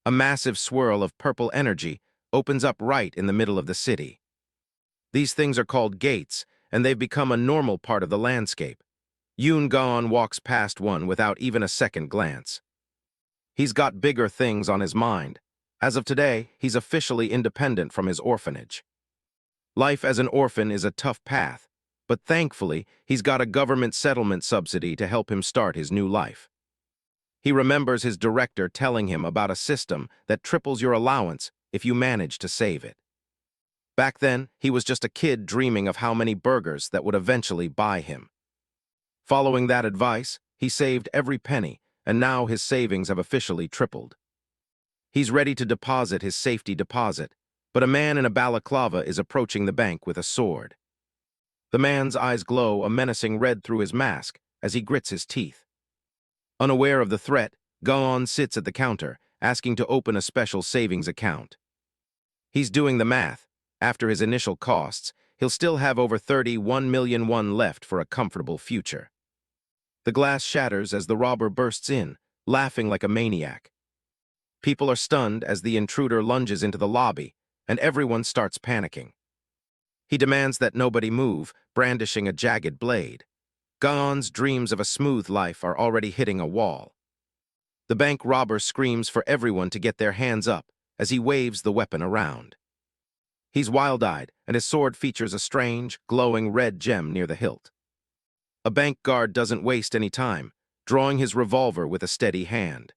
A massive swirl of purple energy opens up right in the middle of the city. These things are called gates, and they've become a normal part of the landscape. Yoon Gaon walks past one without even a second glance. He's got bigger things on his mind. As of today, he's officially independent from his orphanage. Life as an orphan is a tough path, but thankfully, he's got a government settlement subsidy to help him start his new life. He remembers his director telling him about a system that triples your allowance if you manage to save it. Back then, he was just a kid dreaming of how many burgers that would eventually buy him. Following that advice, he saved every penny, and now his savings have officially tripled. He's ready to deposit his safety deposit, but a man in a balaclava is approaching the bank with a sword. The man's eyes glow a menacing red through his mask as he grits his teeth. Unaware of the threat, Gaon sits at the counter, asking to open a special savings account. He's doing the math. After his initial costs, he'll still have over 31 million won left for a comfortable future. The glass shatters as the robber bursts in, laughing like a maniac. People are stunned as the intruder lunges into the lobby, and everyone starts panicking. He demands that nobody move, brandishing a jagged blade. Gaon's dreams of a smooth life are already hitting a wall. The bank robber screams for everyone to get their hands up as he waves the weapon around. He's wild-eyed, and his sword features a strange, glowing red gem near the hilt. A bank guard doesn't waste any time, drawing his revolver with a steady hand.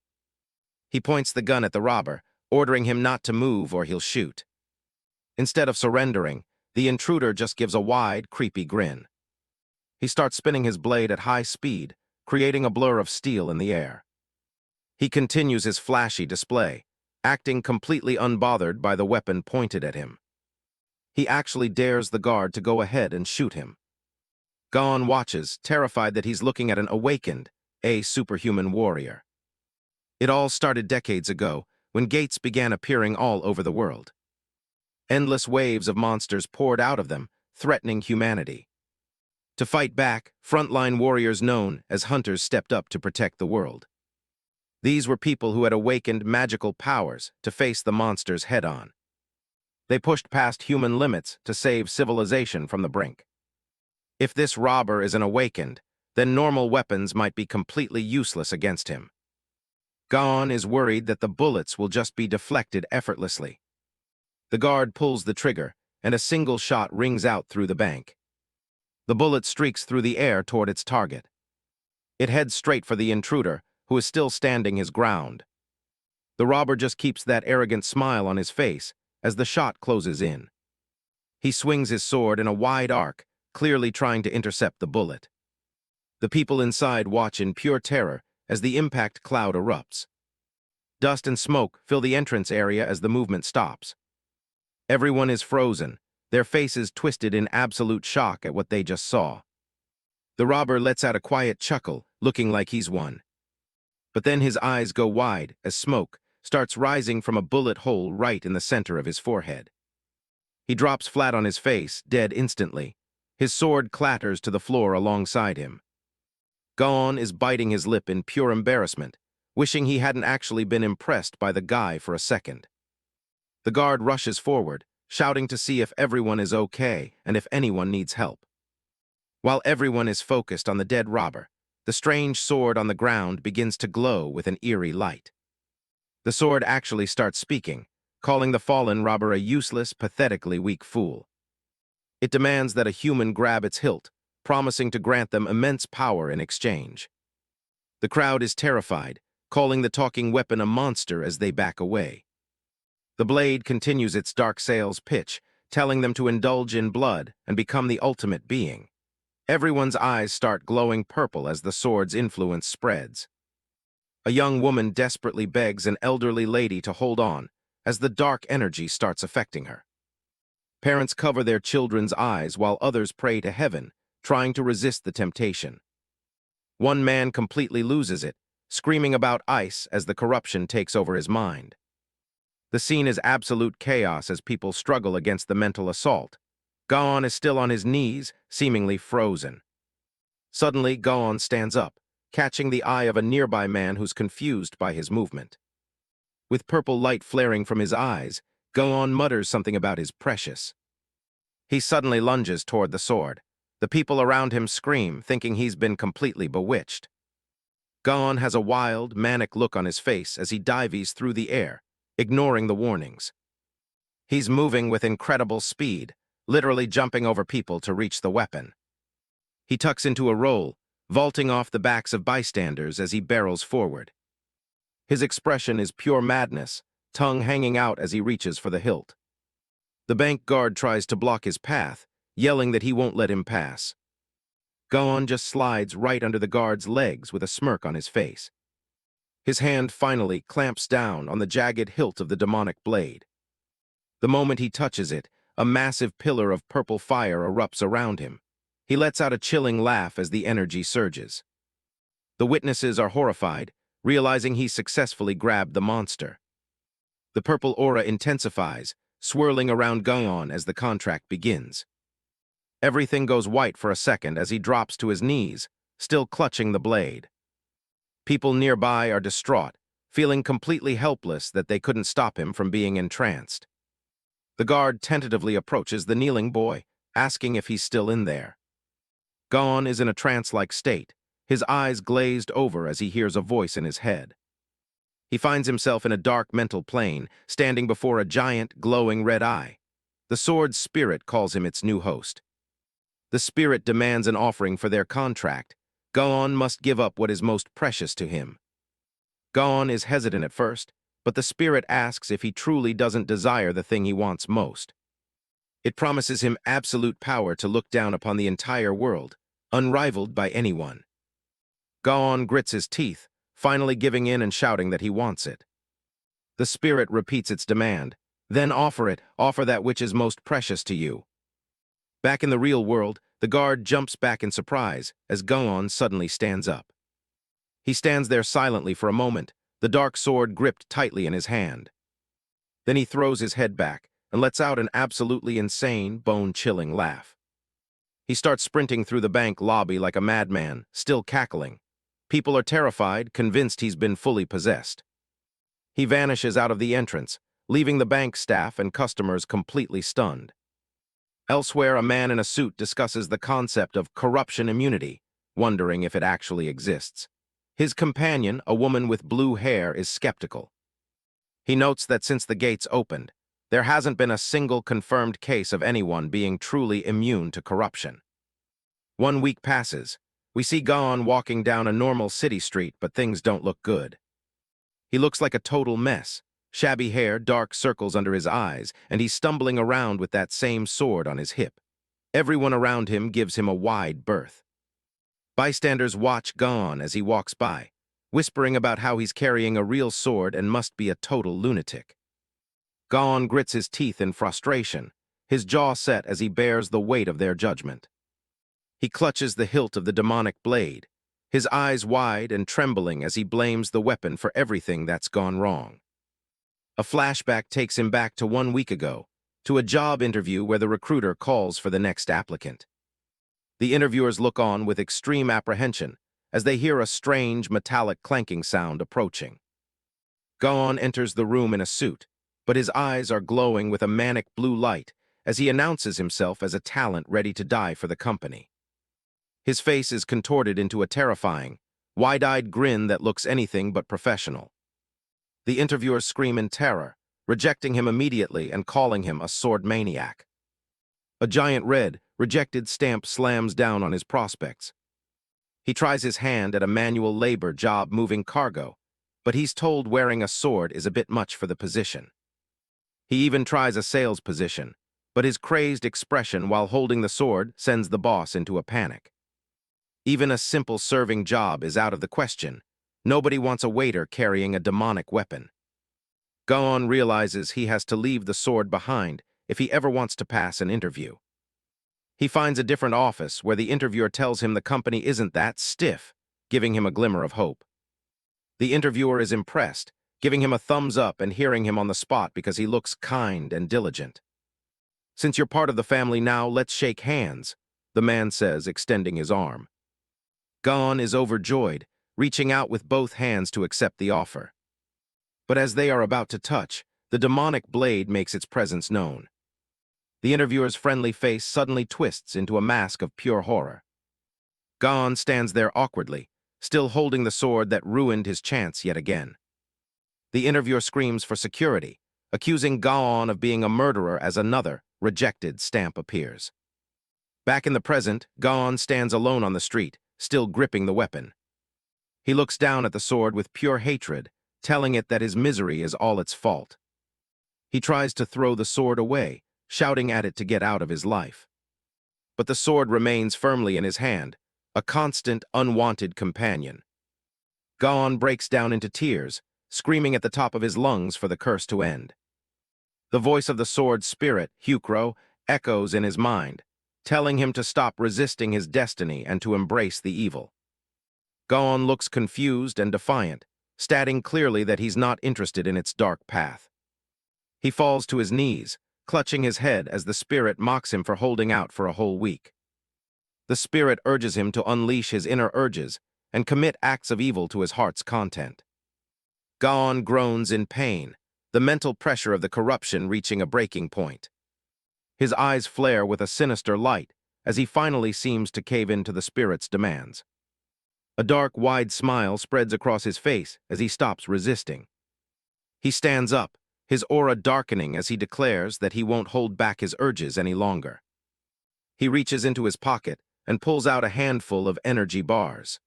He points the gun at the robber, ordering him not to move or he'll shoot. Instead of surrendering, the intruder just gives a wide, creepy grin. He starts spinning his blade at high speed, creating a blur of steel in the air. He continues his flashy display, acting completely unbothered by the weapon pointed at him. He actually dares the guard to go ahead and shoot him. Gaon watches, terrified that he's looking at an awakened, superhuman warrior. It all started decades ago, when gates began appearing all over the world. Endless waves of monsters poured out of them, threatening humanity. To fight back, frontline warriors known as hunters stepped up to protect the world. These were people who had awakened magical powers to face the monsters head-on. They pushed past human limits to save civilization from the brink. If this robber is an awakened, then normal weapons might be completely useless against him. Gaon is worried that the bullets will just be deflected effortlessly. The guard pulls the trigger, and a single shot rings out through the bank. The bullet streaks through the air toward its target. It heads straight for the intruder, who is still standing his ground. The robber just keeps that arrogant smile on his face as the shot closes in. He swings his sword in a wide arc, clearly trying to intercept the bullet. The people inside watch in pure terror as the impact cloud erupts. Dust and smoke fill the entrance area as the movement stops. Everyone is frozen, their faces twisted in absolute shock at what they just saw. The robber lets out a quiet chuckle, looking like he's won. But then his eyes go wide as smoke starts rising from a bullet hole right in the center of his forehead. He drops flat on his face, dead instantly. His sword clatters to the floor alongside him. Gaon is biting his lip in pure embarrassment, wishing he hadn't actually been impressed by the guy for a second. The guard rushes forward, shouting to see if everyone is okay and if anyone needs help. While everyone is focused on the dead robber, the strange sword on the ground begins to glow with an eerie light. The sword actually starts speaking, calling the fallen robber a useless, pathetically weak fool. It demands that a human grab its hilt, promising to grant them immense power in exchange. The crowd is terrified, calling the talking weapon a monster as they back away. The blade continues its dark sales pitch, telling them to indulge in blood and become the ultimate being. Everyone's eyes start glowing purple as the sword's influence spreads. A young woman desperately begs an elderly lady to hold on as the dark energy starts affecting her. Parents cover their children's eyes while others pray to heaven, trying to resist the temptation. One man completely loses it, screaming about ice as the corruption takes over his mind. The scene is absolute chaos as people struggle against the mental assault. Gaon is still on his knees, seemingly frozen. Suddenly, Gaon stands up, catching the eye of a nearby man who's confused by his movement. With purple light flaring from his eyes, Go-on mutters something about his precious. He suddenly lunges toward the sword. The people around him scream, thinking he's been completely bewitched. Go-on has a wild, manic look on his face as he dives through the air, ignoring the warnings. He's moving with incredible speed, literally jumping over people to reach the weapon. He tucks into a roll, vaulting off the backs of bystanders as he barrels forward. His expression is pure madness, tongue hanging out as he reaches for the hilt. The bank guard tries to block his path, yelling that he won't let him pass. Go-on just slides right under the guard's legs with a smirk on his face. His hand finally clamps down on the jagged hilt of the demonic blade. The moment he touches it, a massive pillar of purple fire erupts around him. He lets out a chilling laugh as the energy surges. The witnesses are horrified, realizing he successfully grabbed the monster. The purple aura intensifies, swirling around Go-on as the contract begins. Everything goes white for a second as he drops to his knees, still clutching the blade. People nearby are distraught, feeling completely helpless that they couldn't stop him from being entranced. The guard tentatively approaches the kneeling boy, asking if he's still in there. Go-on is in a trance-like state, his eyes glazed over as he hears a voice in his head. He finds himself in a dark mental plane, standing before a giant, glowing red eye. The sword's spirit calls him its new host. The spirit demands an offering for their contract. Go-on must give up what is most precious to him. Go-on is hesitant at first, but the spirit asks if he truly doesn't desire the thing he wants most. It promises him absolute power to look down upon the entire world, unrivaled by anyone. Go-on grits his teeth, finally giving in and shouting that he wants it. The spirit repeats its demand. Then offer that which is most precious to you. Back in the real world, the guard jumps back in surprise as Go-on suddenly stands up. He stands there silently for a moment, the dark sword gripped tightly in his hand. Then he throws his head back and lets out an absolutely insane, bone-chilling laugh. He starts sprinting through the bank lobby like a madman, still cackling. People are terrified, convinced he's been fully possessed. He vanishes out of the entrance, leaving the bank staff and customers completely stunned. Elsewhere, a man in a suit discusses the concept of corruption immunity, wondering if it actually exists. His companion, a woman with blue hair, is skeptical. He notes that since the gates opened, there hasn't been a single confirmed case of anyone being truly immune to corruption. 1 week passes. We see Go-on walking down a normal city street, but things don't look good. He looks like a total mess. Shabby hair, dark circles under his eyes, and he's stumbling around with that same sword on his hip. Everyone around him gives him a wide berth. Bystanders watch Go-on as he walks by, whispering about how he's carrying a real sword and must be a total lunatic. Go-on grits his teeth in frustration, his jaw set as he bears the weight of their judgment. He clutches the hilt of the demonic blade, his eyes wide and trembling as he blames the weapon for everything that's gone wrong. A flashback takes him back to 1 week ago, to a job interview where the recruiter calls for the next applicant. The interviewers look on with extreme apprehension as they hear a strange, metallic clanking sound approaching. Go-on enters the room in a suit, but his eyes are glowing with a manic blue light as he announces himself as a talent ready to die for the company. His face is contorted into a terrifying, wide-eyed grin that looks anything but professional. The interviewers scream in terror, rejecting him immediately and calling him a sword maniac. A giant red, rejected stamp slams down on his prospects. He tries his hand at a manual labor job moving cargo, but he's told wearing a sword is a bit much for the position. He even tries a sales position, but his crazed expression while holding the sword sends the boss into a panic. Even a simple serving job is out of the question. Nobody wants a waiter carrying a demonic weapon. Go-on realizes he has to leave the sword behind if he ever wants to pass an interview. He finds a different office where the interviewer tells him the company isn't that stiff, giving him a glimmer of hope. The interviewer is impressed, giving him a thumbs up and hearing him on the spot because he looks kind and diligent. "Since you're part of the family now, let's shake hands," the man says, extending his arm. Go-on is overjoyed, reaching out with both hands to accept the offer. But as they are about to touch, the demonic blade makes its presence known. The interviewer's friendly face suddenly twists into a mask of pure horror. Gon stands there awkwardly, still holding the sword that ruined his chance yet again. The interviewer screams for security, accusing Gon of being a murderer as another, rejected stamp appears. Back in the present, Gon stands alone on the street, still gripping the weapon. He looks down at the sword with pure hatred, telling it that his misery is all its fault. He tries to throw the sword away, shouting at it to get out of his life. But the sword remains firmly in his hand, a constant, unwanted companion. Gon breaks down into tears, screaming at the top of his lungs for the curse to end. The voice of the sword's spirit, Hyukro, echoes in his mind, telling him to stop resisting his destiny and to embrace the evil. Gon looks confused and defiant, stating clearly that he's not interested in its dark path. He falls to his knees, clutching his head as the spirit mocks him for holding out for a whole week. The spirit urges him to unleash his inner urges and commit acts of evil to his heart's content. Gon groans in pain, the mental pressure of the corruption reaching a breaking point. His eyes flare with a sinister light as he finally seems to cave into the spirit's demands. A dark, wide smile spreads across his face as he stops resisting. He stands up, his aura darkening as he declares that he won't hold back his urges any longer. He reaches into his pocket and pulls out a handful of energy bars.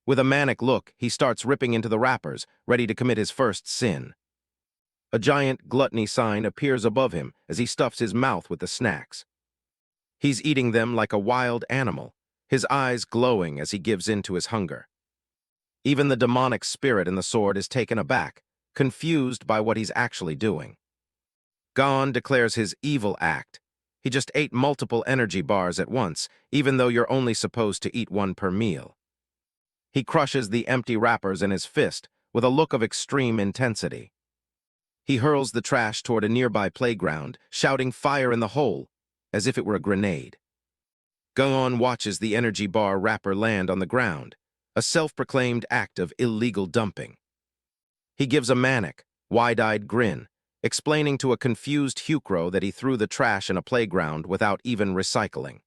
With a manic look, he starts ripping into the wrappers, ready to commit his first sin. A giant gluttony sign appears above him as he stuffs his mouth with the snacks. He's eating them like a wild animal, his eyes glowing as he gives in to his hunger. Even the demonic spirit in the sword is taken aback, confused by what he's actually doing. Gon declares his evil act. He just ate multiple energy bars at once, even though you're only supposed to eat one per meal. He crushes the empty wrappers in his fist with a look of extreme intensity. He hurls the trash toward a nearby playground, shouting fire in the hole, as if it were a grenade. Gon watches the energy bar wrapper land on the ground, a self-proclaimed act of illegal dumping. He gives a manic, wide-eyed grin, explaining to a confused Hyukro that he threw the trash in a playground without even recycling.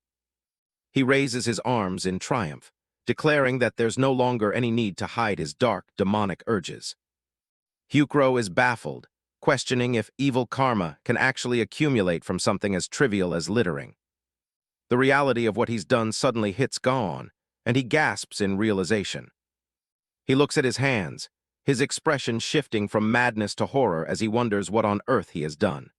He raises his arms in triumph, declaring that there's no longer any need to hide his dark, demonic urges. Hyukro is baffled, questioning if evil karma can actually accumulate from something as trivial as littering. The reality of what he's done suddenly hits Gon, and he gasps in realization. He looks at his hands, his expression shifting from madness to horror as he wonders what on earth he has done.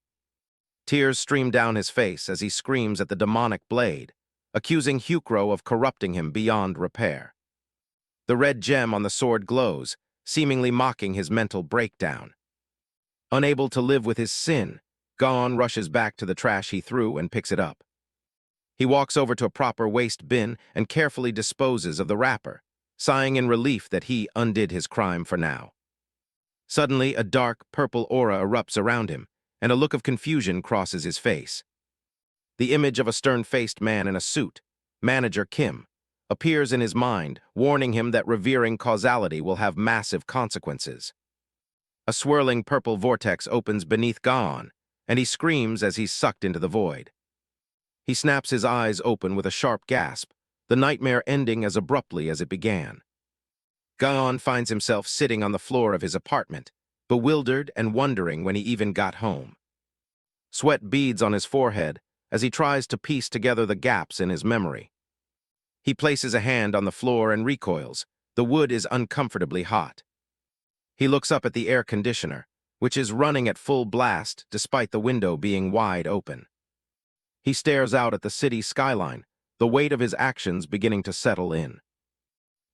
Tears stream down his face as he screams at the demonic blade, accusing Hyukro of corrupting him beyond repair. The red gem on the sword glows, seemingly mocking his mental breakdown. Unable to live with his sin, Gon rushes back to the trash he threw and picks it up. He walks over to a proper waste bin and carefully disposes of the wrapper, sighing in relief that he undid his crime for now. Suddenly, a dark, purple aura erupts around him, and a look of confusion crosses his face. The image of a stern-faced man in a suit, Manager Kim, appears in his mind, warning him that revering causality will have massive consequences. A swirling purple vortex opens beneath Gon, and he screams as he's sucked into the void. He snaps his eyes open with a sharp gasp, the nightmare ending as abruptly as it began. Gon finds himself sitting on the floor of his apartment, bewildered and wondering when he even got home. Sweat beads on his forehead as he tries to piece together the gaps in his memory. He places a hand on the floor and recoils. The wood is uncomfortably hot. He looks up at the air conditioner, which is running at full blast despite the window being wide open. He stares out at the city skyline, the weight of his actions beginning to settle in.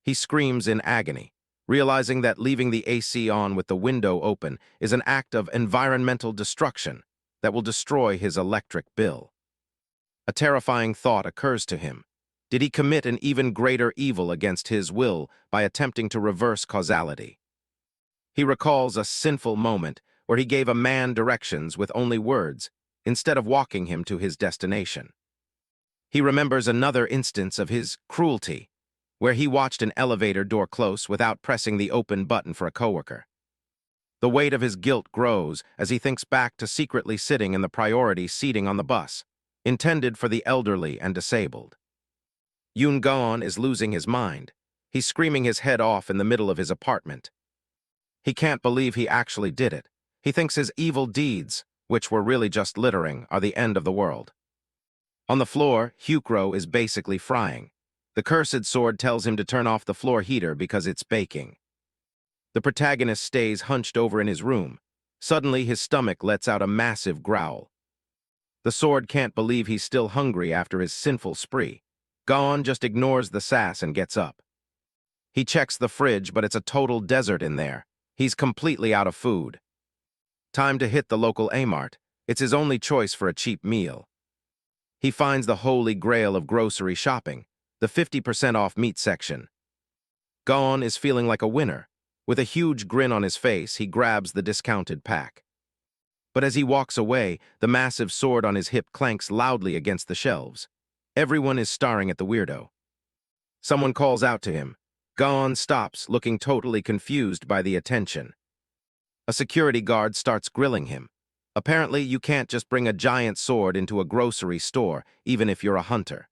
He screams in agony, realizing that leaving the AC on with the window open is an act of environmental destruction that will destroy his electric bill. A terrifying thought occurs to him. Did he commit an even greater evil against his will by attempting to reverse causality? He recalls a sinful moment where he gave a man directions with only words, instead of walking him to his destination. He remembers another instance of his cruelty, where he watched an elevator door close without pressing the open button for a coworker. The weight of his guilt grows as he thinks back to secretly sitting in the priority seating on the bus, intended for the elderly and disabled. Yoon Gaon is losing his mind. He's screaming his head off in the middle of his apartment. He can't believe he actually did it. He thinks his evil deeds, which were really just littering, are the end of the world. On the floor, Hyukro is basically frying. The cursed sword tells him to turn off the floor heater because it's baking. The protagonist stays hunched over in his room. Suddenly, his stomach lets out a massive growl. The sword can't believe he's still hungry after his sinful spree. Gaon just ignores the sass and gets up. He checks the fridge, but it's a total desert in there. He's completely out of food. Time to hit the local A-Mart. It's his only choice for a cheap meal. He finds the holy grail of grocery shopping, the 50% off meat section. Gaon is feeling like a winner. With a huge grin on his face, he grabs the discounted pack. But as he walks away, the massive sword on his hip clanks loudly against the shelves. Everyone is staring at the weirdo. Someone calls out to him. Gaon stops, looking totally confused by the attention. A security guard starts grilling him. Apparently, you can't just bring a giant sword into a grocery store, even if you're a hunter.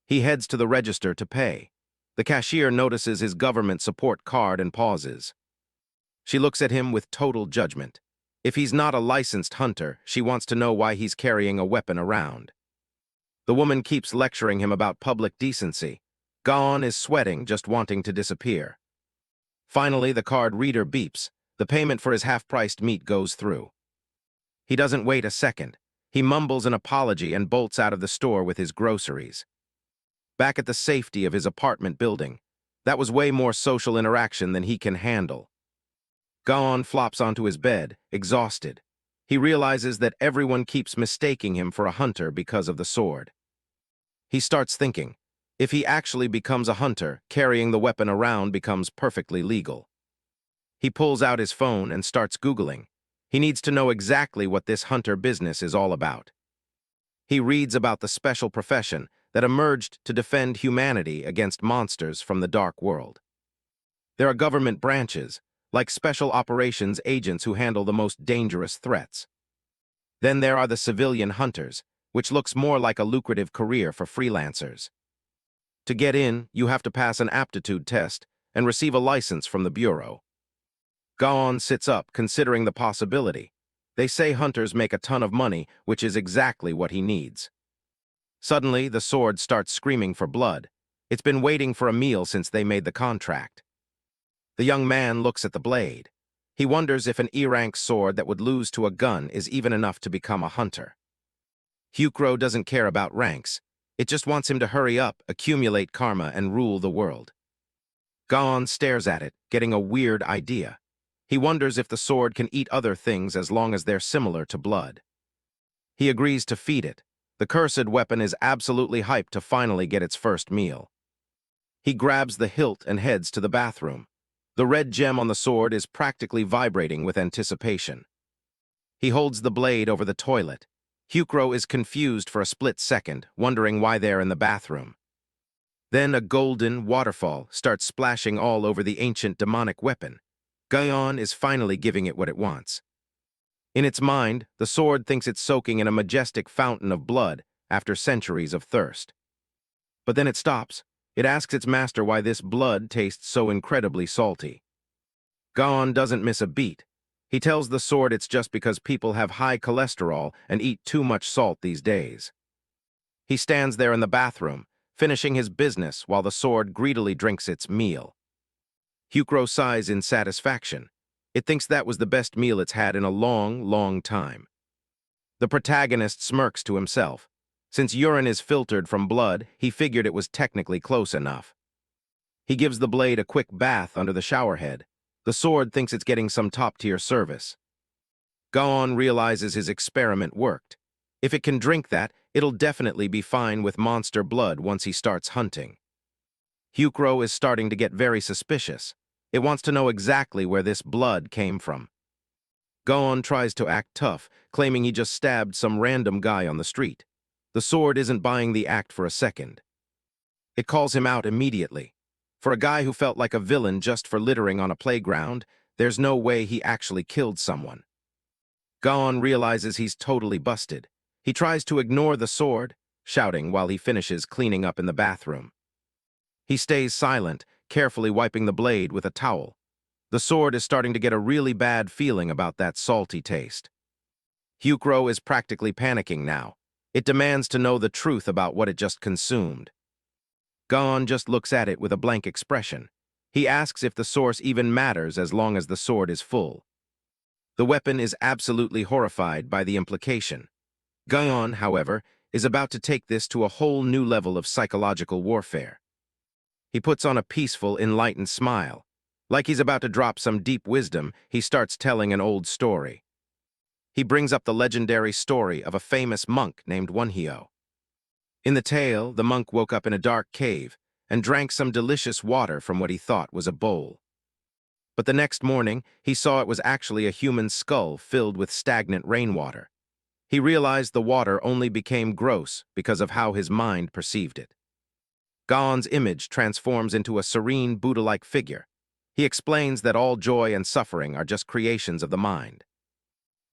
He heads to the register to pay. The cashier notices his government support card and pauses. She looks at him with total judgment. If he's not a licensed hunter, she wants to know why he's carrying a weapon around. The woman keeps lecturing him about public decency. Gaon is sweating, just wanting to disappear. Finally, the card reader beeps. The payment for his half-priced meat goes through. He doesn't wait a second. He mumbles an apology and bolts out of the store with his groceries. Back at the safety of his apartment building, that was way more social interaction than he can handle. Gaon flops onto his bed, exhausted. He realizes that everyone keeps mistaking him for a hunter because of the sword. He starts thinking, if he actually becomes a hunter, carrying the weapon around becomes perfectly legal. He pulls out his phone and starts Googling. He needs to know exactly what this hunter business is all about. He reads about the special profession that emerged to defend humanity against monsters from the dark world. There are government branches, like special operations agents who handle the most dangerous threats. Then there are the civilian hunters, which looks more like a lucrative career for freelancers. To get in, you have to pass an aptitude test and receive a license from the bureau. Gaon sits up, considering the possibility. They say hunters make a ton of money, which is exactly what he needs. Suddenly, the sword starts screaming for blood. It's been waiting for a meal since they made the contract. The young man looks at the blade. He wonders if an E-rank sword that would lose to a gun is even enough to become a hunter. Hyukro doesn't care about ranks. It just wants him to hurry up, accumulate karma, and rule the world. Gaon stares at it, getting a weird idea. He wonders if the sword can eat other things as long as they're similar to blood. He agrees to feed it. The cursed weapon is absolutely hyped to finally get its first meal. He grabs the hilt and heads to the bathroom. The red gem on the sword is practically vibrating with anticipation. He holds the blade over the toilet. Hyukro is confused for a split second, wondering why they're in the bathroom. Then a golden waterfall starts splashing all over the ancient demonic weapon. Gaon is finally giving it what it wants. In its mind, the sword thinks it's soaking in a majestic fountain of blood after centuries of thirst. But then it stops. It asks its master why this blood tastes so incredibly salty. Gaon doesn't miss a beat. He tells the sword it's just because people have high cholesterol and eat too much salt these days. He stands there in the bathroom, finishing his business while the sword greedily drinks its meal. Hyukro sighs in satisfaction. It thinks that was the best meal it's had in a long, long time. The protagonist smirks to himself. Since urine is filtered from blood, he figured it was technically close enough. He gives the blade a quick bath under the shower head. The sword thinks it's getting some top-tier service. Gaon realizes his experiment worked. If it can drink that, it'll definitely be fine with monster blood once he starts hunting. Hyukro is starting to get very suspicious. It wants to know exactly where this blood came from. Gaon tries to act tough, claiming he just stabbed some random guy on the street. The sword isn't buying the act for a second. It calls him out immediately. For a guy who felt like a villain just for littering on a playground, There's no way he actually killed someone. Gon realizes he's totally busted. He tries to ignore the sword, shouting while he finishes cleaning up in the bathroom. He stays silent, carefully wiping the blade with a towel. The sword is starting to get a really bad feeling about that salty taste. Hyukro is practically panicking now. It demands to know the truth about what it just consumed. Gon just looks at it with a blank expression. He asks if the source even matters as long as the sword is full. The weapon is absolutely horrified by the implication. Gon, however, is about to take this to a whole new level of psychological warfare. He puts on a peaceful, enlightened smile. Like he's about to drop some deep wisdom, he starts telling an old story. He brings up the legendary story of a famous monk named Wonhyo. In the tale, the monk woke up in a dark cave and drank some delicious water from what he thought was a bowl. But the next morning, he saw it was actually a human skull filled with stagnant rainwater. He realized the water only became gross because of how his mind perceived it. Gon's image transforms into a serene, Buddha-like figure. He explains that all joy and suffering are just creations of the mind.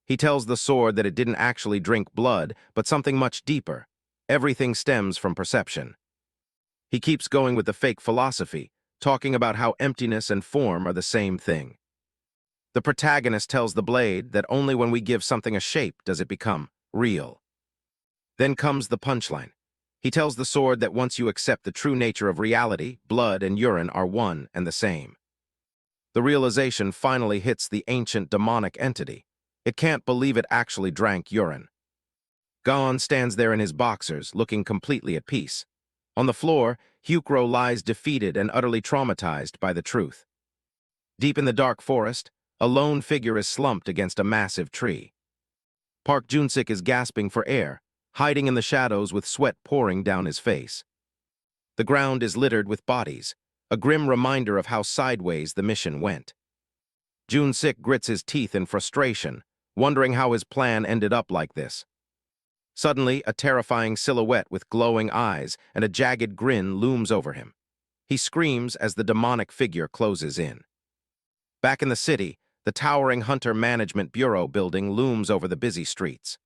He tells the sword that it didn't actually drink blood, but something much deeper. Everything stems from perception. He keeps going with the fake philosophy, talking about how emptiness and form are the same thing. The protagonist tells the blade that only when we give something a shape does it become real. Then comes the punchline. He tells the sword that once you accept the true nature of reality, blood and urine are one and the same. The realization finally hits the ancient demonic entity. It can't believe it actually drank urine. Gon stands there in his boxers, looking completely at peace. On the floor, Hyukro lies defeated and utterly traumatized by the truth. Deep in the dark forest, a lone figure is slumped against a massive tree. Park Junsik is gasping for air, hiding in the shadows with sweat pouring down his face. The ground is littered with bodies, a grim reminder of how sideways the mission went. Junsik grits his teeth in frustration, wondering how his plan ended up like this. Suddenly, a terrifying silhouette with glowing eyes and a jagged grin looms over him. He screams as the demonic figure closes in. Back in the city, the towering Hunter Management Bureau building looms over the busy streets.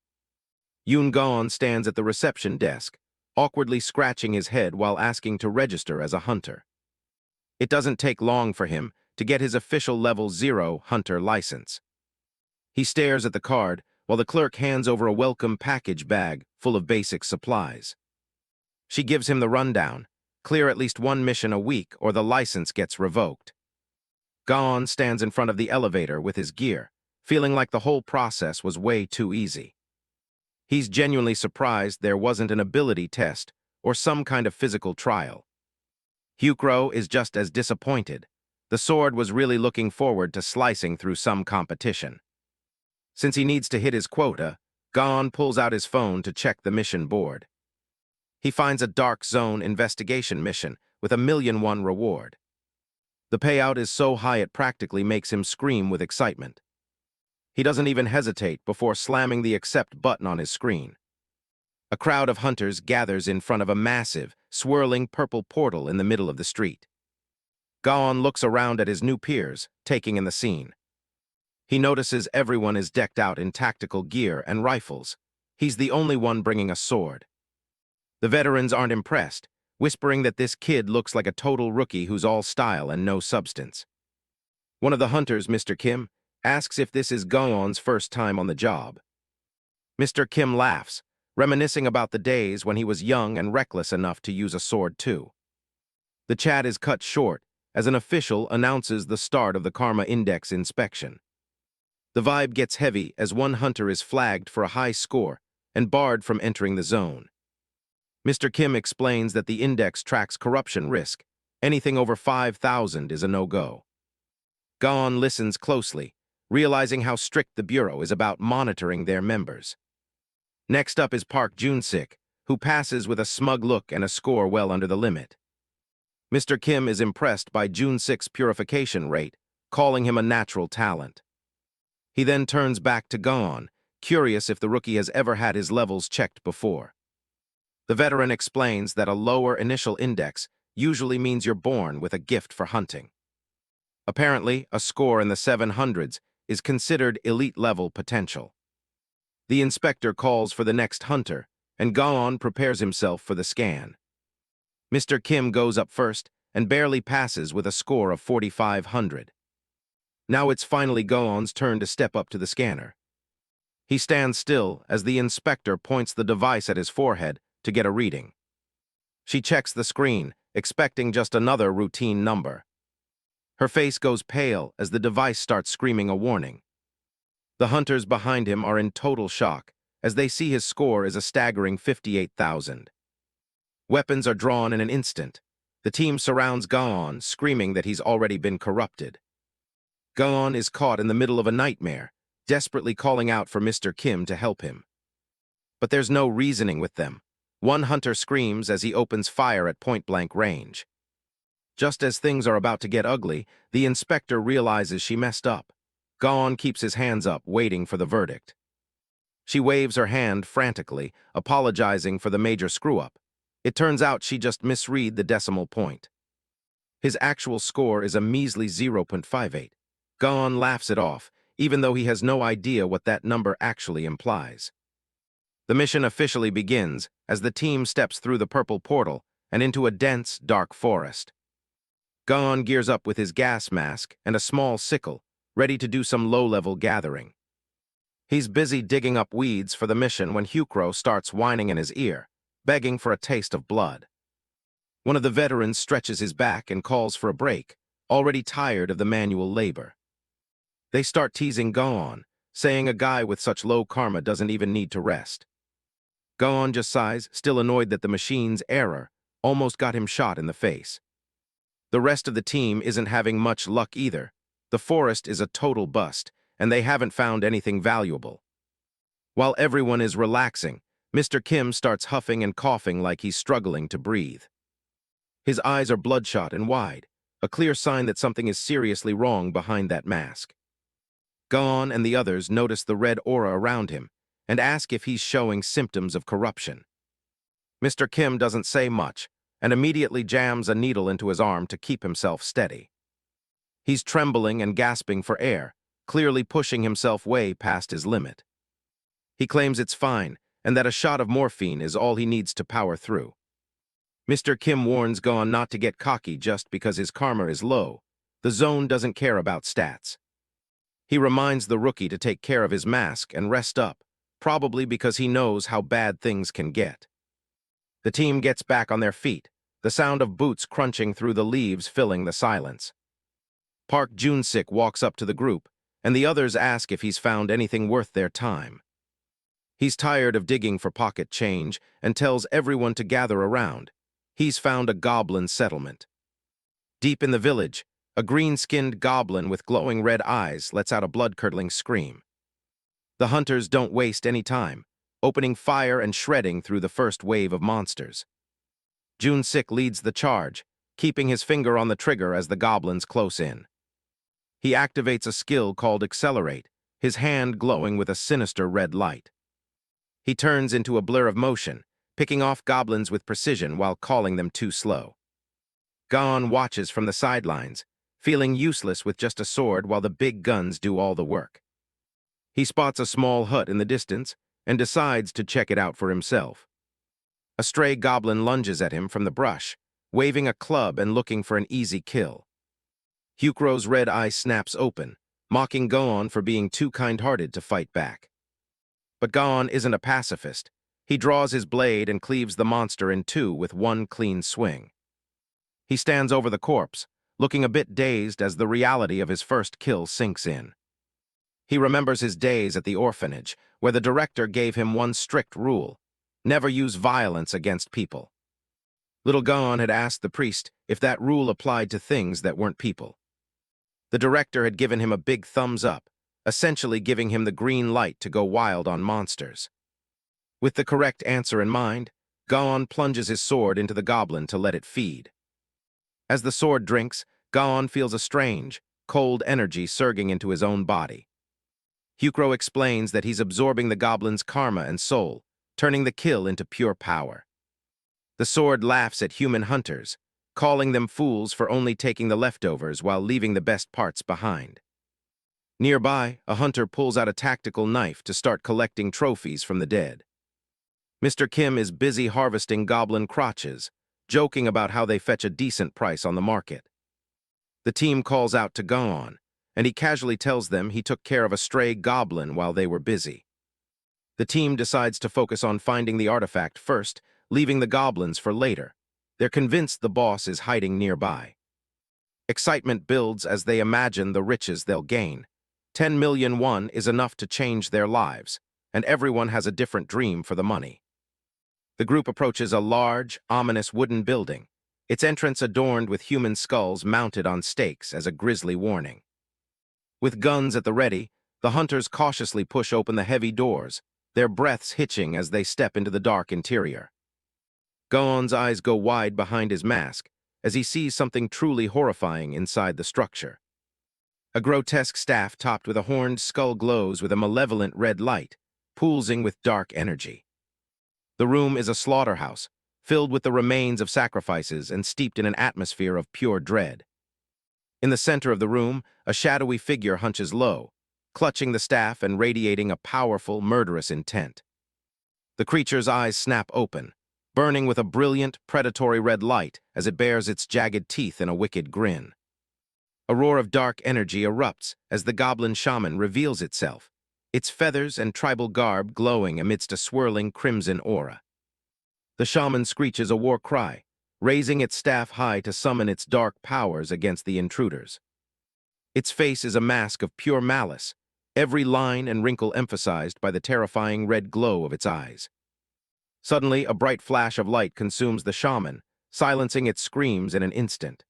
Yoon Gon stands at the reception desk, awkwardly scratching his head while asking to register as a hunter. It doesn't take long for him to get his official Level 0 hunter license. He stares at the card while the clerk hands over a welcome package bag full of basic supplies. She gives him the rundown: clear at least one mission a week or the license gets revoked. Gon stands in front of the elevator with his gear, feeling like the whole process was way too easy. He's genuinely surprised there wasn't an ability test or some kind of physical trial. Hyukro is just as disappointed. The sword was really looking forward to slicing through some competition. Since he needs to hit his quota, Gon pulls out his phone to check the mission board. He finds a dark zone investigation mission with a 1,000,001 reward. The payout is so high it practically makes him scream with excitement. He doesn't even hesitate before slamming the accept button on his screen. A crowd of hunters gathers in front of a massive, swirling purple portal in the middle of the street. Gon looks around at his new peers, taking in the scene. He notices everyone is decked out in tactical gear and rifles. He's the only one bringing a sword. The veterans aren't impressed, whispering that this kid looks like a total rookie who's all style and no substance. One of the hunters, Mr. Kim, asks if this is Gon's first time on the job. Mr. Kim laughs, reminiscing about the days when he was young and reckless enough to use a sword too. The chat is cut short as an official announces the start of the Karma Index inspection. The vibe gets heavy as one hunter is flagged for a high score and barred from entering the zone. Mr. Kim explains that the index tracks corruption risk. Anything over 5,000 is a no-go. Gon listens closely, realizing how strict the Bureau is about monitoring their members. Next up is Park Junsik, who passes with a smug look and a score well under the limit. Mr. Kim is impressed by Junsik's purification rate, calling him a natural talent. He then turns back to Gon, curious if the rookie has ever had his levels checked before. The veteran explains that a lower initial index usually means you're born with a gift for hunting. Apparently, a score in the 700s is considered elite-level potential. The inspector calls for the next hunter, and Gaon prepares himself for the scan. Mr. Kim goes up first and barely passes with a score of 4,500. Now it's finally Gaon's turn to step up to the scanner. He stands still as the inspector points the device at his forehead to get a reading. She checks the screen, expecting just another routine number. Her face goes pale as the device starts screaming a warning. The hunters behind him are in total shock as they see his score is a staggering 58,000. Weapons are drawn in an instant. The team surrounds Gaon, screaming that he's already been corrupted. Gaon is caught in the middle of a nightmare, desperately calling out for Mr. Kim to help him. But there's no reasoning with them. One hunter screams as he opens fire at point-blank range. Just as things are about to get ugly, the inspector realizes she messed up. Gaon keeps his hands up, waiting for the verdict. She waves her hand frantically, apologizing for the major screw-up. It turns out she just misread the decimal point. His actual score is a measly 0.58. Gaon laughs it off, even though he has no idea what that number actually implies. The mission officially begins as the team steps through the purple portal and into a dense, dark forest. Gaon gears up with his gas mask and a small sickle, ready to do some low-level gathering. He's busy digging up weeds for the mission when Hyukro starts whining in his ear, begging for a taste of blood. One of the veterans stretches his back and calls for a break, already tired of the manual labor. They start teasing Gaon, saying a guy with such low karma doesn't even need to rest. Gaon just sighs, still annoyed that the machine's error almost got him shot in the face. The rest of the team isn't having much luck either. The forest is a total bust, and they haven't found anything valuable. While everyone is relaxing, Mr. Kim starts huffing and coughing like he's struggling to breathe. His eyes are bloodshot and wide, a clear sign that something is seriously wrong behind that mask. Gaon and the others notice the red aura around him and ask if he's showing symptoms of corruption. Mr. Kim doesn't say much and immediately jams a needle into his arm to keep himself steady. He's trembling and gasping for air, clearly pushing himself way past his limit. He claims it's fine and that a shot of morphine is all he needs to power through. Mr. Kim warns Gaon not to get cocky just because his karma is low. The zone doesn't care about stats. He reminds the rookie to take care of his mask and rest up, probably because he knows how bad things can get. The team gets back on their feet, the sound of boots crunching through the leaves filling the silence. Park Jun-sik walks up to the group, and the others ask if he's found anything worth their time. He's tired of digging for pocket change and tells everyone to gather around. He's found a goblin settlement. Deep in the village, a green-skinned goblin with glowing red eyes lets out a blood-curdling scream. The hunters don't waste any time, opening fire and shredding through the first wave of monsters. Jun-sik leads the charge, keeping his finger on the trigger as the goblins close in. He activates a skill called Accelerate, his hand glowing with a sinister red light. He turns into a blur of motion, picking off goblins with precision while calling them too slow. Gaon watches from the sidelines, feeling useless with just a sword while the big guns do all the work. He spots a small hut in the distance and decides to check it out for himself. A stray goblin lunges at him from the brush, waving a club and looking for an easy kill. Hyukro's red eye snaps open, mocking Gaon for being too kind-hearted to fight back. But Gaon isn't a pacifist. He draws his blade and cleaves the monster in two with one clean swing. He stands over the corpse, looking a bit dazed as the reality of his first kill sinks in. He remembers his days at the orphanage, where the director gave him one strict rule: never use violence against people. Little Gaon had asked the priest if that rule applied to things that weren't people. The director had given him a big thumbs up, essentially giving him the green light to go wild on monsters. With the correct answer in mind, Gaon plunges his sword into the goblin to let it feed. As the sword drinks, Gaon feels a strange, cold energy surging into his own body. Hyukro explains that he's absorbing the goblin's karma and soul, turning the kill into pure power. The sword laughs at human hunters, calling them fools for only taking the leftovers while leaving the best parts behind. Nearby, a hunter pulls out a tactical knife to start collecting trophies from the dead. Mr. Kim is busy harvesting goblin crotches, joking about how they fetch a decent price on the market. The team calls out to Gaon, and he casually tells them he took care of a stray goblin while they were busy. The team decides to focus on finding the artifact first, leaving the goblins for later. They're convinced the boss is hiding nearby. Excitement builds as they imagine the riches they'll gain. 10 million won is enough to change their lives, and everyone has a different dream for the money. The group approaches a large, ominous wooden building, its entrance adorned with human skulls mounted on stakes as a grisly warning. With guns at the ready, the hunters cautiously push open the heavy doors, their breaths hitching as they step into the dark interior. Gaon's eyes go wide behind his mask as he sees something truly horrifying inside the structure. A grotesque staff topped with a horned skull glows with a malevolent red light, pulsing with dark energy. The room is a slaughterhouse, filled with the remains of sacrifices and steeped in an atmosphere of pure dread. In the center of the room, a shadowy figure hunches low, clutching the staff and radiating a powerful, murderous intent. The creature's eyes snap open, burning with a brilliant, predatory red light as it bares its jagged teeth in a wicked grin. A roar of dark energy erupts as the goblin shaman reveals itself, its feathers and tribal garb glowing amidst a swirling crimson aura. The shaman screeches a war cry, raising its staff high to summon its dark powers against the intruders. Its face is a mask of pure malice, every line and wrinkle emphasized by the terrifying red glow of its eyes. Suddenly, a bright flash of light consumes the shaman, silencing its screams in an instant.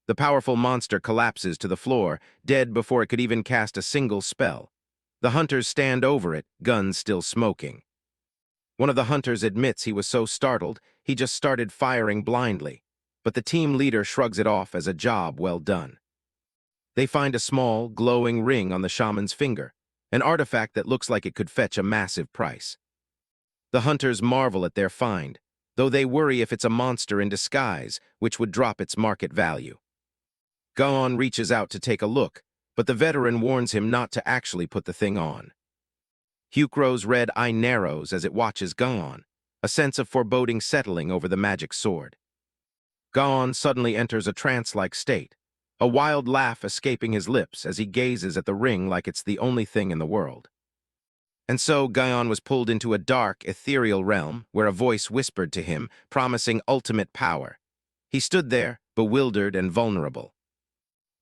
The powerful monster collapses to the floor, dead before it could even cast a single spell. The hunters stand over it, guns still smoking. One of the hunters admits he was so startled, he just started firing blindly, but the team leader shrugs it off as a job well done. They find a small, glowing ring on the shaman's finger, an artifact that looks like it could fetch a massive price. The hunters marvel at their find, though they worry if it's a monster in disguise, which would drop its market value. Gaon reaches out to take a look, but the veteran warns him not to actually put the thing on. Hyukro's red eye narrows as it watches Gaon, a sense of foreboding settling over the magic sword. Gaon suddenly enters a trance-like state, a wild laugh escaping his lips as he gazes at the ring like it's the only thing in the world. And so Gaon was pulled into a dark, ethereal realm where a voice whispered to him, promising ultimate power. He stood there, bewildered and vulnerable.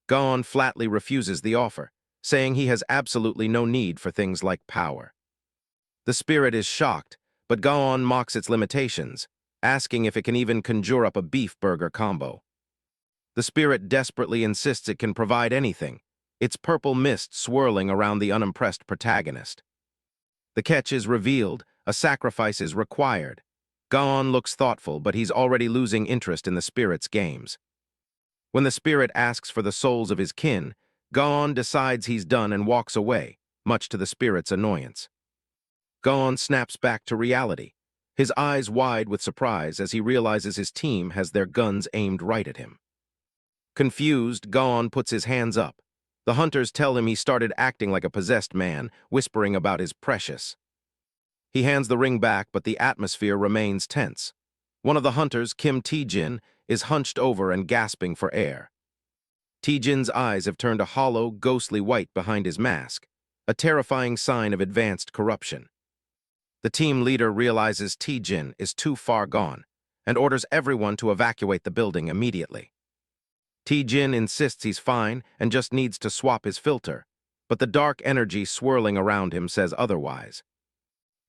Gaon flatly refuses the offer, saying he has absolutely no need for things like power. The spirit is shocked, but Gaon mocks its limitations, asking if it can even conjure up a beef burger combo. The spirit desperately insists it can provide anything, its purple mist swirling around the unimpressed protagonist. The catch is revealed, a sacrifice is required. Gaon looks thoughtful, but he's already losing interest in the spirit's games. When the spirit asks for the souls of his kin, Gaon decides he's done and walks away, much to the spirit's annoyance. Gaon snaps back to reality, his eyes wide with surprise as he realizes his team has their guns aimed right at him. Confused, Gaon puts his hands up. The hunters tell him he started acting like a possessed man, whispering about his precious. He hands the ring back, but the atmosphere remains tense. One of the hunters, Kim Tae-jin, is hunched over and gasping for air. Tae-jin's eyes have turned a hollow, ghostly white behind his mask, a terrifying sign of advanced corruption. The team leader realizes Tae-jin is too far gone and orders everyone to evacuate the building immediately. Tae-jin insists he's fine and just needs to swap his filter, but the dark energy swirling around him says otherwise.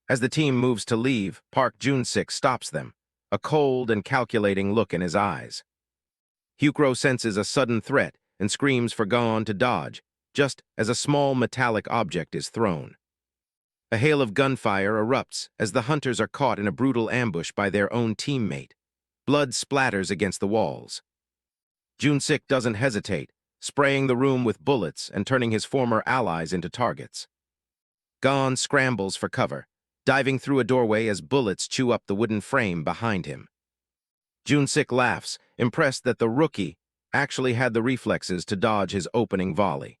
As the team moves to leave, Park Jun-sik stops them, a cold and calculating look in his eyes. Hyukro senses a sudden threat and screams for Gaon to dodge, just as a small metallic object is thrown. A hail of gunfire erupts as the hunters are caught in a brutal ambush by their own teammate. Blood splatters against the walls. Jun-sik doesn't hesitate, spraying the room with bullets and turning his former allies into targets. Gaon scrambles for cover, diving through a doorway as bullets chew up the wooden frame behind him. Jun-sik laughs, impressed that the rookie actually had the reflexes to dodge his opening volley.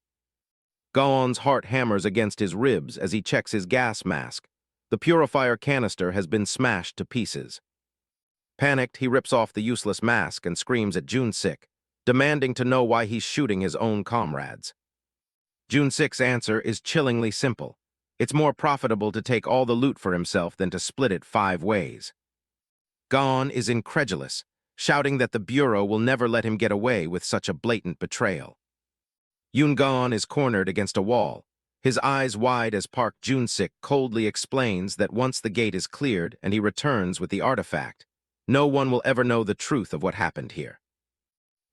Gaon's heart hammers against his ribs as he checks his gas mask. The purifier canister has been smashed to pieces. Panicked, he rips off the useless mask and screams at Jun-sik, demanding to know why he's shooting his own comrades. Jun-sik's answer is chillingly simple. It's more profitable to take all the loot for himself than to split it 5 ways. Gaon is incredulous, shouting that the Bureau will never let him get away with such a blatant betrayal. Gaon is cornered against a wall, his eyes wide as Park Jun-sik coldly explains that once the gate is cleared and he returns with the artifact, no one will ever know the truth of what happened here.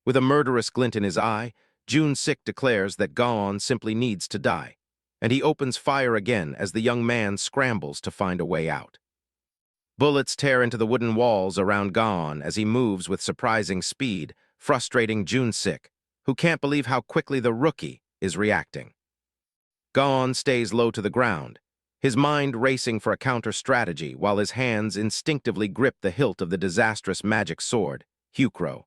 With a murderous glint in his eye, Jun-sik declares that Gaon simply needs to die, and he opens fire again as the young man scrambles to find a way out. Bullets tear into the wooden walls around Gaon as he moves with surprising speed, frustrating Jun-sik, who can't believe how quickly the rookie is reacting. Gaon stays low to the ground, his mind racing for a counter-strategy while his hands instinctively grip the hilt of the disastrous magic sword, Hyukro.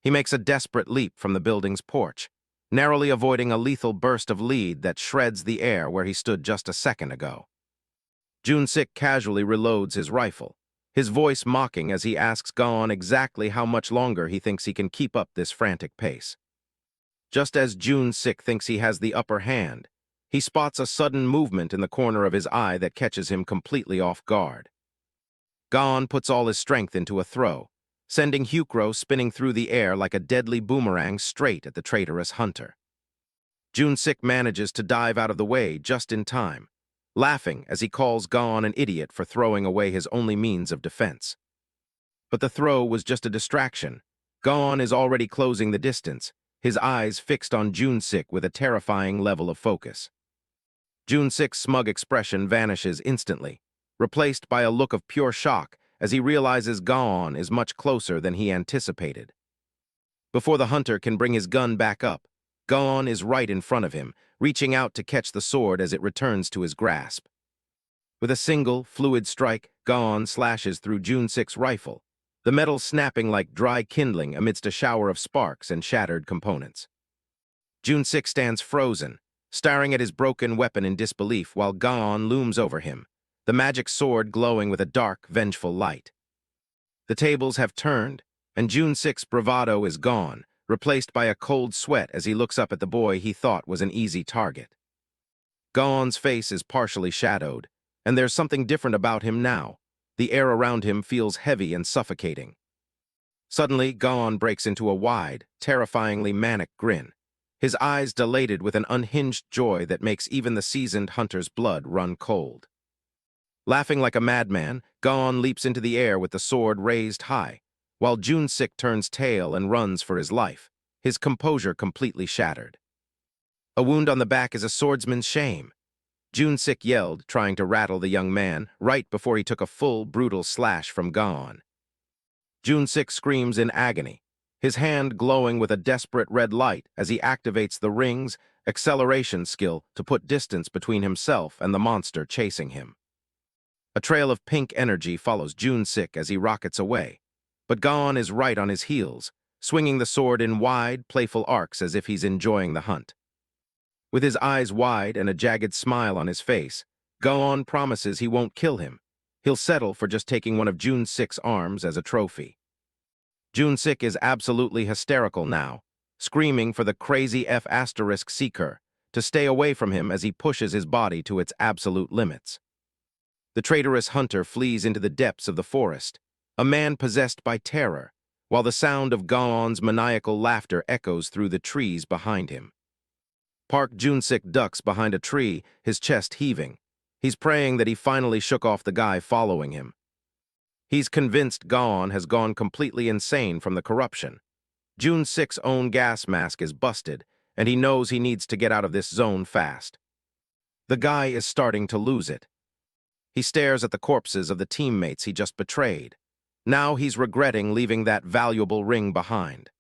He makes a desperate leap from the building's porch, narrowly avoiding a lethal burst of lead that shreds the air where he stood just a second ago. Jun-sik casually reloads his rifle, his voice mocking as he asks Gaon exactly how much longer he thinks he can keep up this frantic pace. Just as Jun-sik thinks he has the upper hand, he spots a sudden movement in the corner of his eye that catches him completely off guard. Gaon puts all his strength into a throw, sending Hyukro spinning through the air like a deadly boomerang straight at the traitorous hunter. Jun-sik manages to dive out of the way just in time, laughing as he calls Gaon an idiot for throwing away his only means of defense. But the throw was just a distraction. Gaon is already closing the distance, his eyes fixed on Jun-sik with a terrifying level of focus. Jun-sik's smug expression vanishes instantly, replaced by a look of pure shock as he realizes Gaon is much closer than he anticipated. Before the hunter can bring his gun back up, Gaon is right in front of him, reaching out to catch the sword as it returns to his grasp. With a single, fluid strike, Gaon slashes through Jun-sik's rifle, the metal snapping like dry kindling amidst a shower of sparks and shattered components. Jun-sik stands frozen, staring at his broken weapon in disbelief while Gaon looms over him, the magic sword glowing with a dark, vengeful light. The tables have turned, and Jun-sik's bravado is gone, replaced by a cold sweat as he looks up at the boy he thought was an easy target. Gaon's face is partially shadowed, and there's something different about him now. The air around him feels heavy and suffocating. Suddenly, Gaon breaks into a wide, terrifyingly manic grin, his eyes dilated with an unhinged joy that makes even the seasoned hunter's blood run cold. Laughing like a madman, Gaon leaps into the air with the sword raised high, while Jun-sik turns tail and runs for his life, his composure completely shattered. A wound on the back is a swordsman's shame, Jun-sik yelled, trying to rattle the young man, right before he took a full, brutal slash from Gaon. Jun-sik screams in agony, his hand glowing with a desperate red light as he activates the ring's acceleration skill to put distance between himself and the monster chasing him. A trail of pink energy follows Jun-sik as he rockets away, but Gaon is right on his heels, swinging the sword in wide, playful arcs as if he's enjoying the hunt. With his eyes wide and a jagged smile on his face, Gaon promises he won't kill him. He'll settle for just taking one of Jun-sik's arms as a trophy. Jun-sik is absolutely hysterical now, screaming for the crazy F** seeker to stay away from him as he pushes his body to its absolute limits. The traitorous hunter flees into the depths of the forest, a man possessed by terror, while the sound of Gaon's maniacal laughter echoes through the trees behind him. Park Jun-sik ducks behind a tree, his chest heaving. He's praying that he finally shook off the guy following him. He's convinced Gaon has gone completely insane from the corruption. Jun-sik's own gas mask is busted, and he knows he needs to get out of this zone fast. The guy is starting to lose it. He stares at the corpses of the teammates he just betrayed. Now he's regretting leaving that valuable ring behind.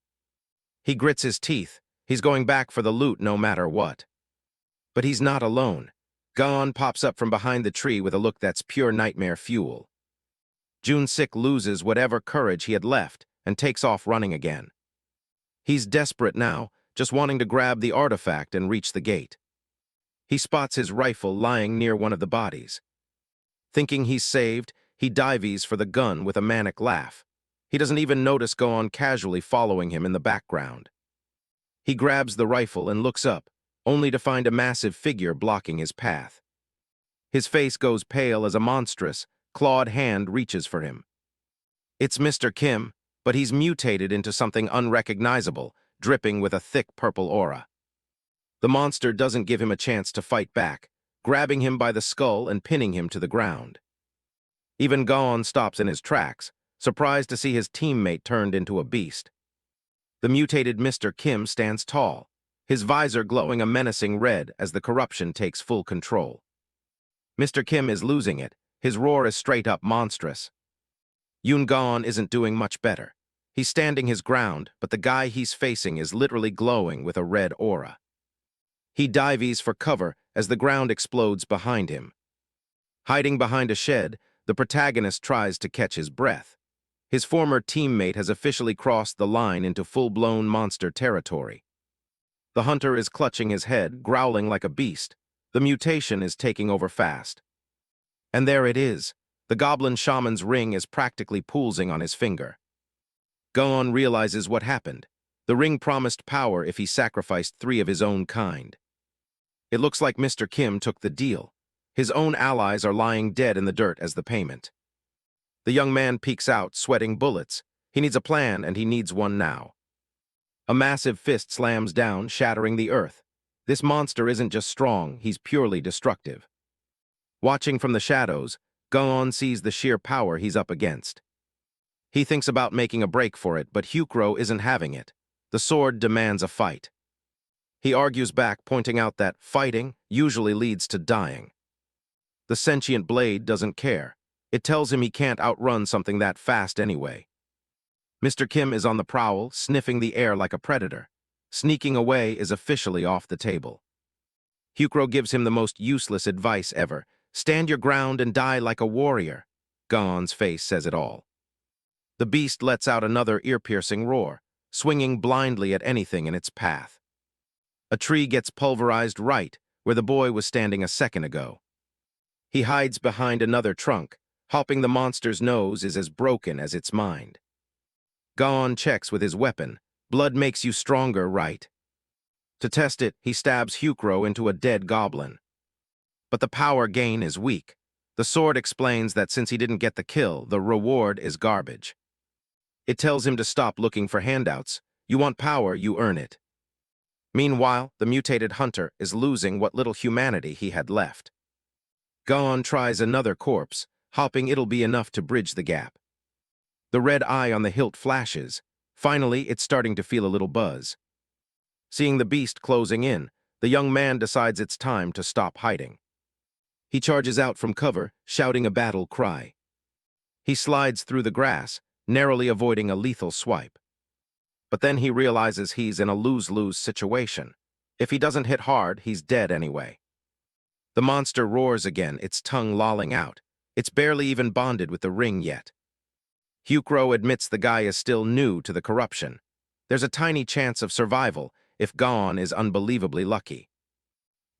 He grits his teeth. He's going back for the loot no matter what. But he's not alone. Gaon pops up from behind the tree with a look that's pure nightmare fuel. Jun-sik loses whatever courage he had left and takes off running again. He's desperate now, just wanting to grab the artifact and reach the gate. He spots his rifle lying near one of the bodies. Thinking he's saved, he dives for the gun with a manic laugh. He doesn't even notice Go-on casually following him in the background. He grabs the rifle and looks up, only to find a massive figure blocking his path. His face goes pale as a monstrous, clawed hand reaches for him. It's Mr. Kim, but he's mutated into something unrecognizable, dripping with a thick purple aura. The monster doesn't give him a chance to fight back, grabbing him by the skull and pinning him to the ground. Even Go-on stops in his tracks, surprised to see his teammate turned into a beast. The mutated Mr. Kim stands tall, his visor glowing a menacing red as the corruption takes full control. Mr. Kim is losing it, his roar is straight-up monstrous. Go-on isn't doing much better. He's standing his ground, but the guy he's facing is literally glowing with a red aura. He dives for cover as the ground explodes behind him. Hiding behind a shed, the protagonist tries to catch his breath. His former teammate has officially crossed the line into full-blown monster territory. The hunter is clutching his head, growling like a beast. The mutation is taking over fast. And there it is. The goblin shaman's ring is practically pulsing on his finger. Go-on realizes what happened. The ring promised power if he sacrificed 3 of his own kind. It looks like Mr. Kim took the deal. His own allies are lying dead in the dirt as the payment. The young man peeks out, sweating bullets. He needs a plan, and he needs one now. A massive fist slams down, shattering the earth. This monster isn't just strong, he's purely destructive. Watching from the shadows, Go-on sees the sheer power he's up against. He thinks about making a break for it, but Hyukro isn't having it. The sword demands a fight. He argues back, pointing out that fighting usually leads to dying. The sentient blade doesn't care. It tells him he can't outrun something that fast anyway. Mr. Kim is on the prowl, sniffing the air like a predator. Sneaking away is officially off the table. Hyukro gives him the most useless advice ever. Stand your ground and die like a warrior. Go-on's face says it all. The beast lets out another ear-piercing roar, swinging blindly at anything in its path. A tree gets pulverized right where the boy was standing a second ago. He hides behind another trunk, hoping the monster's nose is as broken as its mind. Go-on checks with his weapon. Blood makes you stronger, right? To test it, he stabs Hyukro into a dead goblin. But the power gain is weak. The sword explains that since he didn't get the kill, the reward is garbage. It tells him to stop looking for handouts. You want power, you earn it. Meanwhile, the mutated hunter is losing what little humanity he had left. Go-on tries another corpse, hoping it'll be enough to bridge the gap. The red eye on the hilt flashes. Finally, it's starting to feel a little buzz. Seeing the beast closing in, the young man decides it's time to stop hiding. He charges out from cover, shouting a battle cry. He slides through the grass, narrowly avoiding a lethal swipe. But then he realizes he's in a lose-lose situation. If he doesn't hit hard, he's dead anyway. The monster roars again, its tongue lolling out. It's barely even bonded with the ring yet. Hyukro admits the guy is still new to the corruption. There's a tiny chance of survival if Go-on is unbelievably lucky.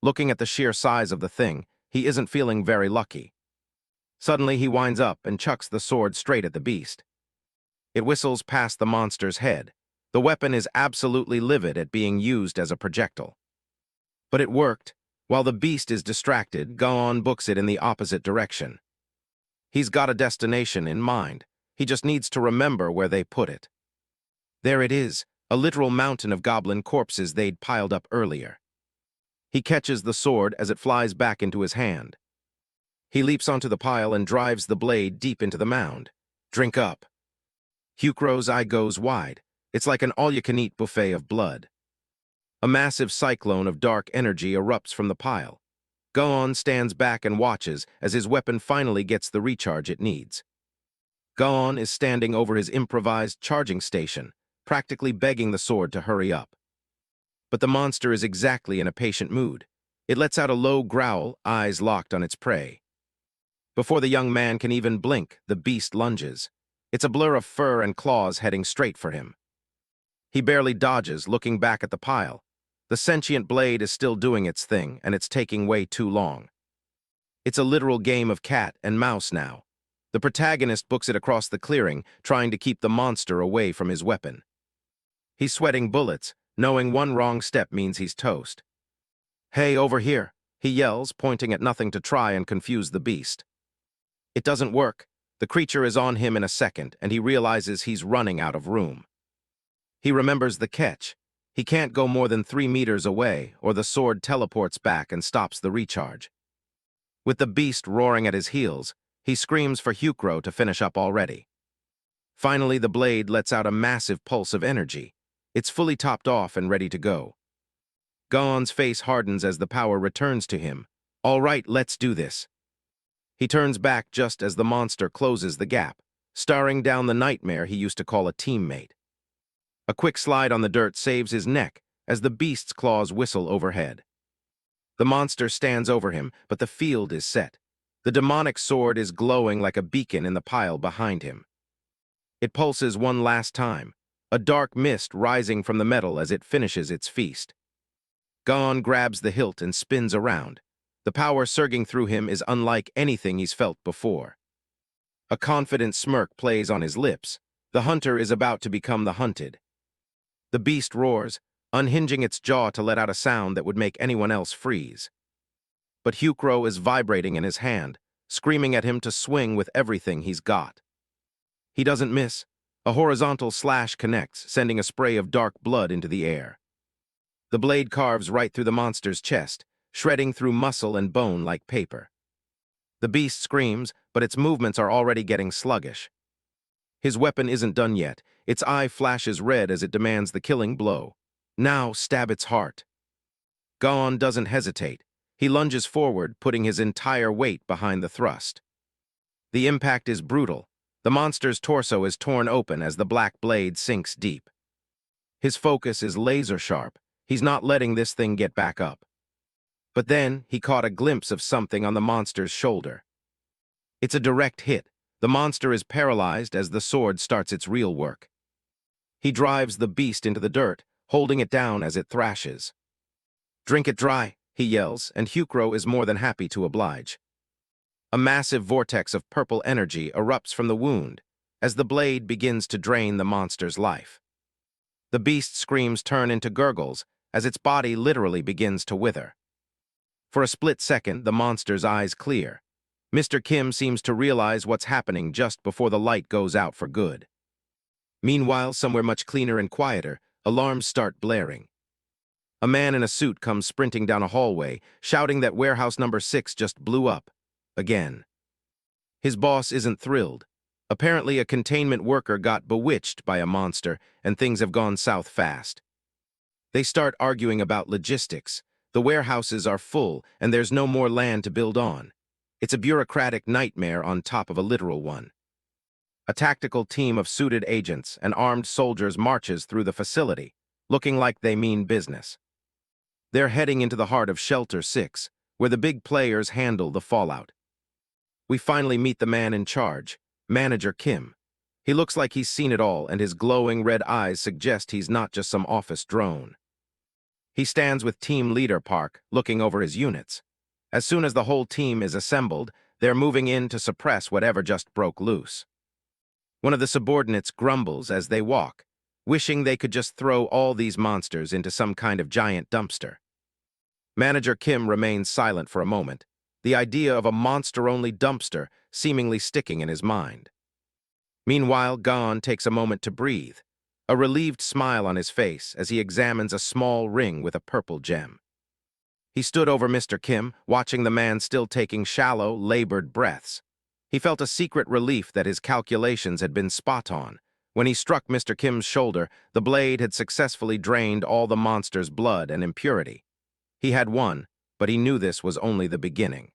Looking at the sheer size of the thing, he isn't feeling very lucky. Suddenly he winds up and chucks the sword straight at the beast. It whistles past the monster's head. The weapon is absolutely livid at being used as a projectile. But it worked. While the beast is distracted, Go-on books it in the opposite direction. He's got a destination in mind. He just needs to remember where they put it. There it is, a literal mountain of goblin corpses they'd piled up earlier. He catches the sword as it flies back into his hand. He leaps onto the pile and drives the blade deep into the mound. Drink up. Hyukro's eye goes wide. It's like an all-you-can-eat buffet of blood. A massive cyclone of dark energy erupts from the pile. Go-on stands back and watches as his weapon finally gets the recharge it needs. Go-on is standing over his improvised charging station, practically begging the sword to hurry up. But the monster is exactly in a patient mood. It lets out a low growl, eyes locked on its prey. Before the young man can even blink, the beast lunges. It's a blur of fur and claws heading straight for him. He barely dodges, looking back at the pile. The sentient blade is still doing its thing, and it's taking way too long. It's a literal game of cat and mouse now. The protagonist books it across the clearing, trying to keep the monster away from his weapon. He's sweating bullets, knowing one wrong step means he's toast. "Hey, over here," he yells, pointing at nothing to try and confuse the beast. It doesn't work. The creature is on him in a second, and he realizes he's running out of room. He remembers the catch. He can't go more than 3 meters away, or the sword teleports back and stops the recharge. With the beast roaring at his heels, he screams for Hyukro to finish up already. Finally, the blade lets out a massive pulse of energy. It's fully topped off and ready to go. Gaon's face hardens as the power returns to him. "All right, let's do this." He turns back just as the monster closes the gap, staring down the nightmare he used to call a teammate. A quick slide on the dirt saves his neck as the beast's claws whistle overhead. The monster stands over him, but the field is set. The demonic sword is glowing like a beacon in the pile behind him. It pulses one last time, a dark mist rising from the metal as it finishes its feast. Gaon grabs the hilt and spins around. The power surging through him is unlike anything he's felt before. A confident smirk plays on his lips. The hunter is about to become the hunted. The beast roars, unhinging its jaw to let out a sound that would make anyone else freeze. But Hyukro is vibrating in his hand, screaming at him to swing with everything he's got. He doesn't miss. A horizontal slash connects, sending a spray of dark blood into the air. The blade carves right through the monster's chest, shredding through muscle and bone like paper. The beast screams, but its movements are already getting sluggish. His weapon isn't done yet. Its eye flashes red as it demands the killing blow. Now stab its heart. Gaon doesn't hesitate. He lunges forward, putting his entire weight behind the thrust. The impact is brutal. The monster's torso is torn open as the black blade sinks deep. His focus is laser-sharp. He's not letting this thing get back up. But then, he caught a glimpse of something on the monster's shoulder. It's a direct hit. The monster is paralyzed as the sword starts its real work. He drives the beast into the dirt, holding it down as it thrashes. "Drink it dry," he yells, and Hyukro is more than happy to oblige. A massive vortex of purple energy erupts from the wound as the blade begins to drain the monster's life. The beast's screams turn into gurgles as its body literally begins to wither. For a split second, the monster's eyes clear. Mr. Kim seems to realize what's happening just before the light goes out for good. Meanwhile, somewhere much cleaner and quieter, alarms start blaring. A man in a suit comes sprinting down a hallway, shouting that warehouse number 6 just blew up. Again. His boss isn't thrilled. Apparently, a containment worker got bewitched by a monster, and things have gone south fast. They start arguing about logistics. The warehouses are full, and there's no more land to build on. It's a bureaucratic nightmare on top of a literal one. A tactical team of suited agents and armed soldiers marches through the facility, looking like they mean business. They're heading into the heart of Shelter 6, where the big players handle the fallout. We finally meet the man in charge, Manager Kim. He looks like he's seen it all, and his glowing red eyes suggest he's not just some office drone. He stands with Team Leader Park, looking over his units. As soon as the whole team is assembled, they're moving in to suppress whatever just broke loose. One of the subordinates grumbles as they walk, wishing they could just throw all these monsters into some kind of giant dumpster. Manager Kim remains silent for a moment, the idea of a monster-only dumpster seemingly sticking in his mind. Meanwhile, Gaon takes a moment to breathe, a relieved smile on his face as he examines a small ring with a purple gem. He stood over Mr. Kim, watching the man still taking shallow, labored breaths. He felt a secret relief that his calculations had been spot on. When he struck Mr. Kim's shoulder, the blade had successfully drained all the monster's blood and impurity. He had won, but he knew this was only the beginning.